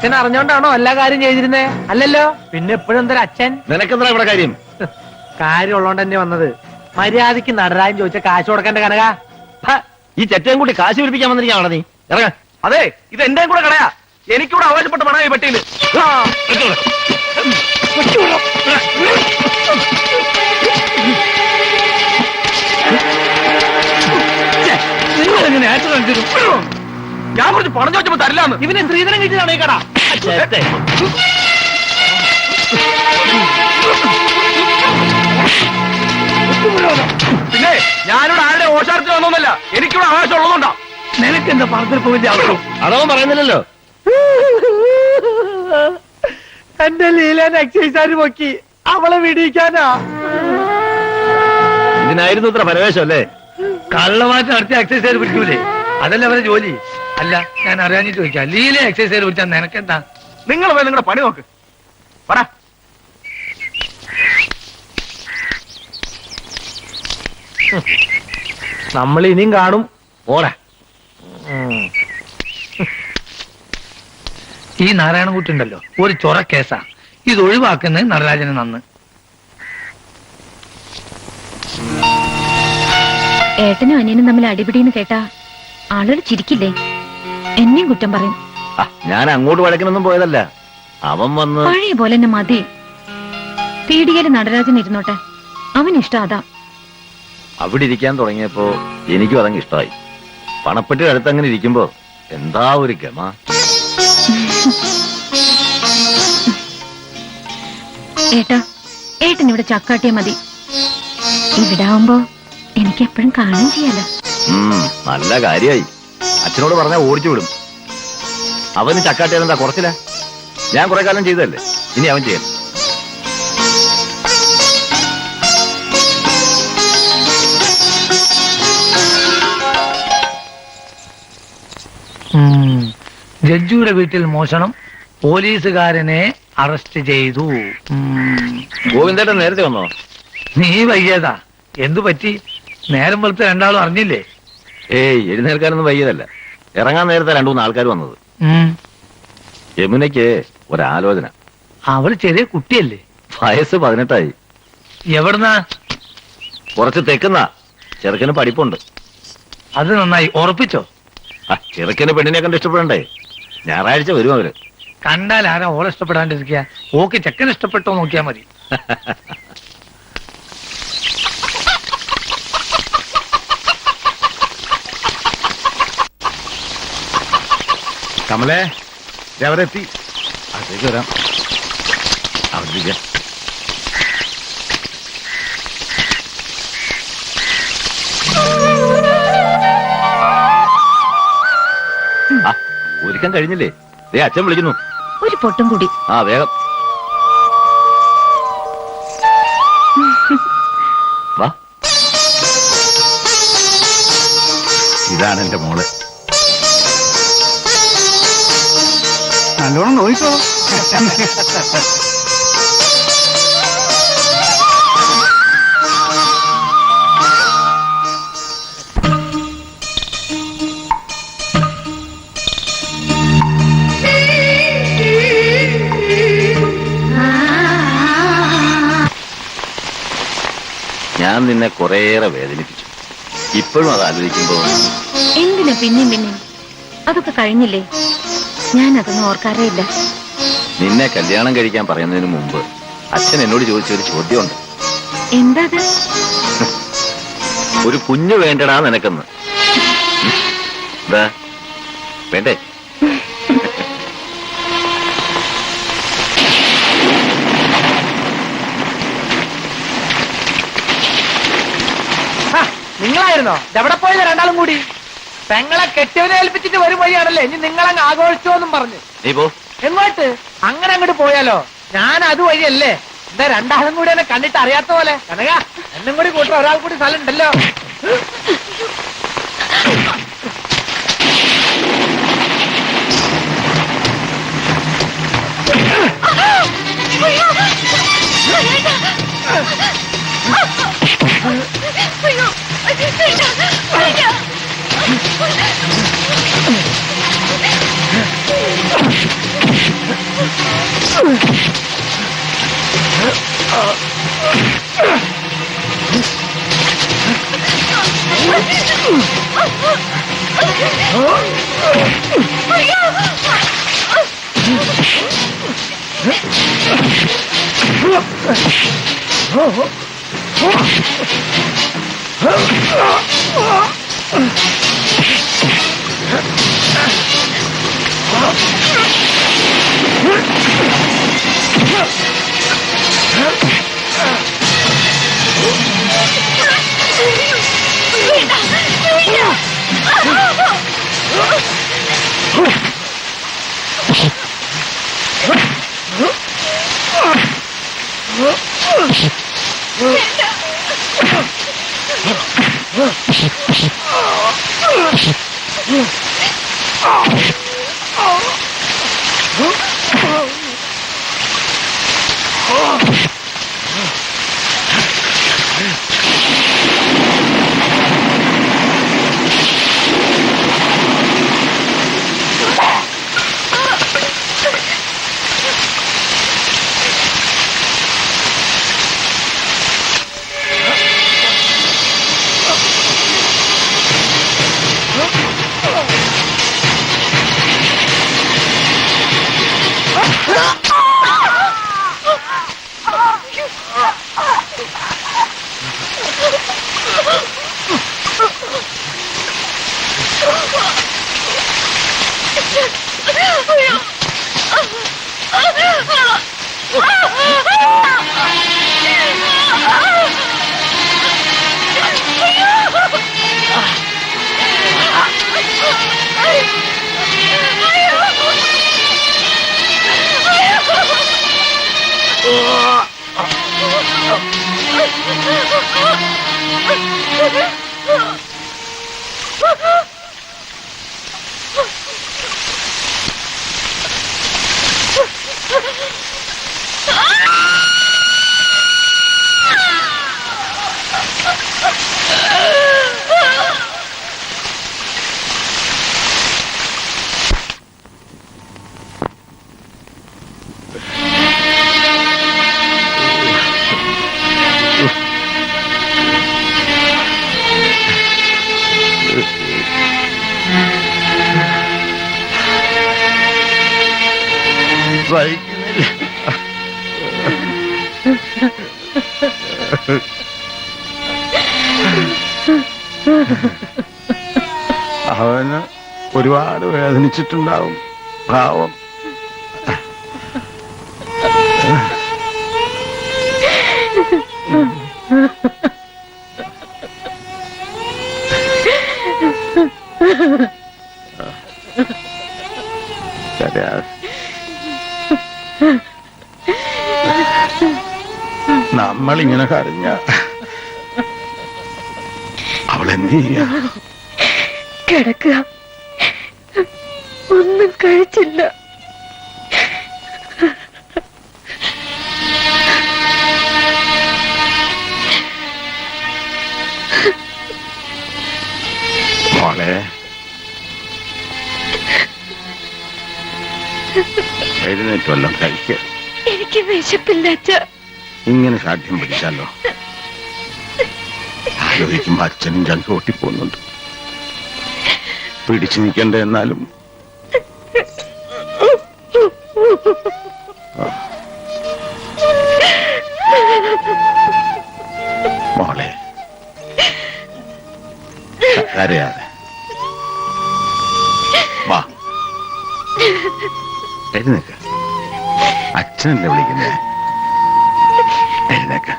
അച്ഛൻ അറിഞ്ഞോണ്ടാണോ എല്ലാ കാര്യം ചെയ്തിരുന്നേ? അല്ലല്ലോ, പിന്നെ എപ്പോഴും എന്തൊരു അച്ഛൻ. നിനക്കെന്താ ഇവിടെ കാര്യം? കാര്യം ഉള്ളോണ്ട് തന്നെ വന്നത്. മര്യാദക്ക് നടരാജൻ ചോദിച്ച കാശ് കൊടുക്കണ്ട കനക. ഈ ചെറ്റയും കൂടി കാശ് പിടിപ്പിക്കാൻ വന്നിരിക്കാണോ നീ? ഇറങ്ങ. അതെ, ഇത് എന്റെയും കൂടെ കടയാ. എനിക്കൂടെ അവകാശപ്പെട്ട പണം ഈ പെട്ടിയില്. നിങ്ങളെങ്ങനെ ആക്സിഡന്റ് ചെയ്തു? ഞാൻ കുറച്ച് പണം ചോദിച്ചപ്പോ തരില്ലാന്ന്. ഇവനെ സ്ത്രീധനം കിട്ടിയതാണോ ഈ കട? പിന്നെ ഞാനിവിടെ ആരുടെ ഓശാരത്തിൽ വന്നൊന്നല്ല, എനിക്കിവിടെ അവകാശം ഉള്ളതുകൊണ്ടാ. നിനക്കെന്താ പണത്തിൽ പോവില്ല ആവശ്യം? അതവൻ പറയുന്നില്ലല്ലോ. എന്റെ ലീലാൻ എക്സൈസാര് പൊക്കി അവളെ വിടിയിക്കാനാ. ഇതിനായിരുന്നു ഇത്ര പരവേശം അല്ലേ? കള്ളമാറ്റം നടത്തിയ എക്സൈസുകാർ പിടിക്കൂലേ? അതല്ല അവരെ ജോലി. അല്ല, ഞാൻ അറിയാഞ്ഞിട്ട് ചോദിക്കാം, ലീല എക്സൈസുകാർ പിടിച്ചാൽ നിനക്കെന്താ? നിങ്ങൾ പോയി നിങ്ങളുടെ പണി നോക്ക്. പറ. നമ്മൾ ഇനിയും കാണും. ഓടാ. ഈ നാരായണൻകുട്ടി ഉണ്ടല്ലോ, ഒരു ചൊറ കേസാ. ഇത് ഒഴിവാക്കുന്നത് നടരാജന് നന്ന്. ഏട്ടനും അനിയനും തമ്മിൽ അടിപിടിന്ന് കേട്ടാ ആളുകൾ ചിരിക്കില്ലേ? എന്നെയും കുറ്റം പറയും. ഞാൻ അങ്ങോട്ട് വഴക്കിനൊന്നും പോയതല്ല. അവൻ വന്ന് പഴയ പോലെ തന്നെ മതി. പീടികയില് നടരാജൻ ഇരുന്നോട്ടെ, അവനിഷ്ടം അതാ. അവിടെ ഇരിക്കാൻ തുടങ്ങിയപ്പോ എനിക്കും അതങ്ങ് ഇഷ്ടമായി. പണപ്പെട്ടി അടുത്തങ്ങനെ ഇരിക്കുമ്പോ എന്താ ഒരു ഗമ. ഏട്ടാ, ഏട്ടൻ ഇവിടെ ചക്കാട്ടിയാ മതി. ഇവിടെ ആവുമ്പോ എനിക്ക് എപ്പോഴും കാണുകയും ചെയ്യാലോ. നല്ല കാര്യായി. അച്ഛനോട് പറഞ്ഞാ ഓടിച്ചു വിടും. അവന് ചക്കാട്ടിയാലെന്താ കുറച്ചില്ല? ഞാൻ കുറെ കാലം ചെയ്തതല്ലേ, ഇനി അവൻ ചെയ്യാൻ. ജഡ്ജിയുടെ വീട്ടിൽ മോഷണം, പോലീസുകാരനെ അറസ്റ്റ് ചെയ്തു. ഗോവിന്ദേട്ടൻ നേരത്തെ വന്നോ? നീ വയ്യതാ. എന്തു പറ്റി? നേരം വെളുത്ത് രണ്ടാളും അറിഞ്ഞില്ലേ? ഏയ്, എഴുന്നേൽക്കാനൊന്നും വയ്യതല്ല. ഇറങ്ങാൻ നേരത്തെ 2-3 ആൾക്കാർ വന്നത്. യമുനയ്ക്ക് ഒരാലോചന. അവള് ചെറിയ കുട്ടിയല്ലേ? വയസ്സ് 18ആയി. എവിടുന്നാ? കുറച്ച് തെക്കുന്ന. ചെറുക്കന് പഠിപ്പുണ്ട്. അത് നന്നായി. ഉറപ്പിച്ചോ? ചെറുക്കന് പെണ്ണിനെ കണ്ട് ഇഷ്ടപ്പെടണ്ടേ? ഞായറാഴ്ച വരും അവര്. കണ്ടാൽ ആരാ ഓളെ ഇഷ്ടപ്പെടാണ്ടിരിക്കുക? ഓക്ക് ചെക്കൻ ഇഷ്ടപ്പെട്ടോ നോക്കിയാ മതി. കമലേ, അവരെത്തി. അതേക്ക് വരാം. അവധിക്കാം. ഒരുക്കം കഴിഞ്ഞില്ലേ? അച്ഛൻ വിളിക്കുന്നു. ഒരു പൊട്ടും കൂടി. വേഗം വാ. ഇതാണ് എന്റെ മോള്. നല്ലോണം നോയിക്കോ. ഞാൻ നിന്നെ കുറേയേറെ വേദനിപ്പിച്ചു. ഇപ്പോഴും അത് ആലോചിക്കുമ്പോ എന്തിനാ പിന്നെയും? അതൊക്കെ കഴിഞ്ഞില്ലേ? ഞാൻ അതൊന്നും ഓർക്കാറേ ഇല്ല. നിന്നെ കല്യാണം കഴിക്കാൻ പറയുന്നതിന് മുമ്പ് അച്ഛൻ എന്നോട് ചോദിച്ചൊരു ചോദ്യമുണ്ട്. എന്താ? ഒരു കുഞ്ഞു വേണ്ടടാ നിനക്കെന്ന്. വേണ്ടേ? നിങ്ങളായിരുന്നോ? എവിടെ പോയത് രണ്ടാളും കൂടി? പെങ്ങളെ കെട്ടിയവനെ ഏൽപ്പിച്ചിട്ട് വരും വഴിയാണല്ലേ ഇനി നിങ്ങളങ്ങ് ആഘോഷിച്ചോന്നും പറഞ്ഞു. നീ പോ. എങ്ങോട്ട്? അങ്ങനെ അങ്ങോട്ട് പോയാലോ? ഞാൻ അതുവഴിയല്ലേ. എന്താ രണ്ടാളും കൂടി എന്നെ കണ്ടിട്ട് അറിയാത്ത പോലെ? കനക, എന്നും കൂടി കൂട്ടുന്ന ഒരാൾ കൂടി സ്ഥലം ഉണ്ടല്ലോ. അവന് ഒരുപാട് വേദനിച്ചിട്ടുണ്ടാവും പാവം. നമ്മളിങ്ങനെ കരഞ്ഞ അവളെന്ത് ചെയ്യാ? കിടക്കുക, ഒന്നും കഴിച്ചില്ല. മോളെ എഴുന്നേറ്റ് വല്ലതും കഴിക്ക. എനിക്ക് വിശപ്പില്ല അച്ഛാ. ഇങ്ങനെ സാധ്യം പിടിച്ചാലോ? ആലോചിക്കുമ്പോ അച്ഛനും ചങ്ക് പൊട്ടിപ്പോകുന്നുണ്ട്. പിടിച്ചു നിൽക്കണ്ട. എന്നാലും മോളെ കരയാതെ വാ, എഴുന്നേക്ക. അച്ഛനല്ലേ വിളിക്കുന്നേ? എഴുന്നേക്ക.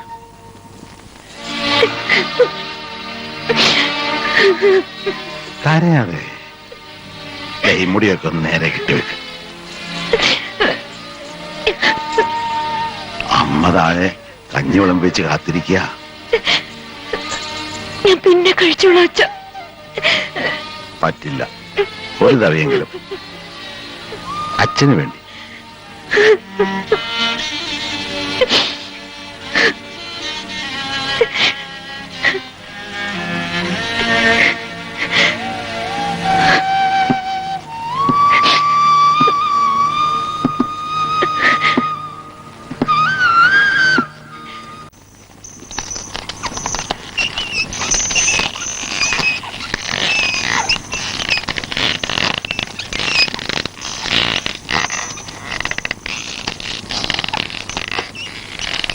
കരയാതെ. ഈ മുടിയൊക്കെ ഒന്ന് നേരെ കിട്ടിവെക്ക്. അമ്മ താഴെ കഞ്ഞിവെള്ളം വെച്ച് കാത്തിരിക്കുക. ഞാൻ പിന്നെ കഴിച്ചോളാം അച്ഛ. പറ്റില്ല, ഒരു തവയെങ്കിലും അച്ഛന് വേണ്ടി.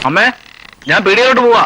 അമ്മേ ഞാൻ പീടികയിലോട്ട് പോവാ